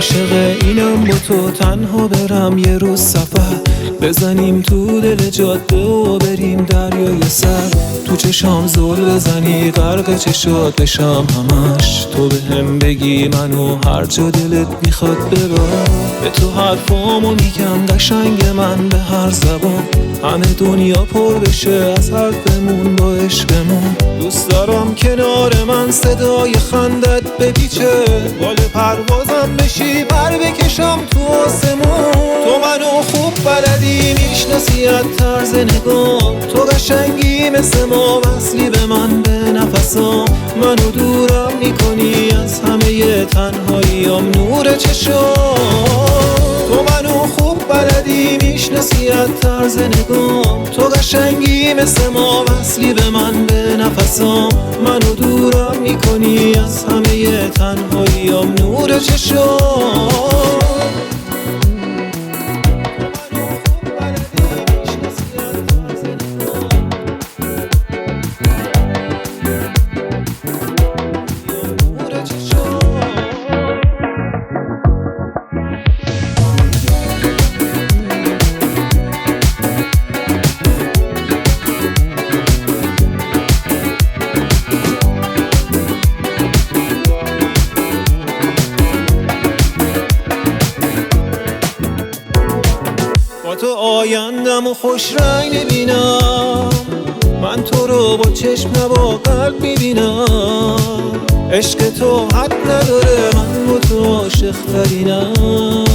عاشق اینم با تو تنها برم یه روز سفر، بزنیم تو دل جاده و بریم دریای سر. تو چشام زل بزنی غرق چشات بشم همش، تو به هم بگی منو هر جا دلت میخواد ببر. به تو حرفامو میگم قشنگ من به هر زبان، همه دنیا پر بشه از حرفمون با عشقمون. دوست دارم کنار من صدای خندت بپیچه، بال پروازم بشی پر بکشم تو آسمون. تو منو خوب بلدی میشناسی از طرز نگاه، تو قشنگی مثل ما وصلی به من به نفسام. منو دورم میکنی از همه تنهاییام نور چشام. تو منو خوب بلدی میشناسی از طرز نگام، تو قشنگی مثل ما وصلی به من به نفسام. منو دورم میکنی از همه تنهاییام نور چشام. با تو آیندم و خوش رنگ میبینم، من تو رو با چشم نه با قلب میبینم. عشق تو حد نداره، من با تو عاشق ترینم.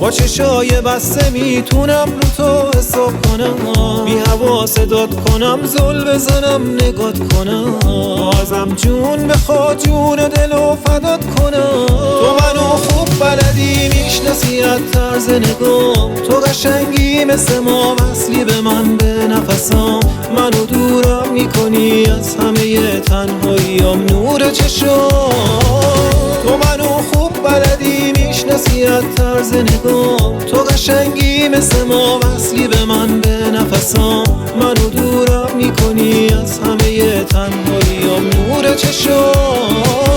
با چشای بسته میتونم رو تو حساب کنم، بی هوا صدات کنم زل بزنم نگات کنم. بازم جون بخواد جون دل و فدات کنم. تو منو خوب بلدی میشناسی از طرز نگام، تو قشنگی مثل ما وصلی به من به نفسام. منو دورم میکنی از همه تنهاییام نور چشام. تو منو خوب بلدی میشناسی از طرز نگام، تو قشنگی مثل ما وصلی به من به نفسام. منو دورم میکنی از همه تنهاییام نور چشام.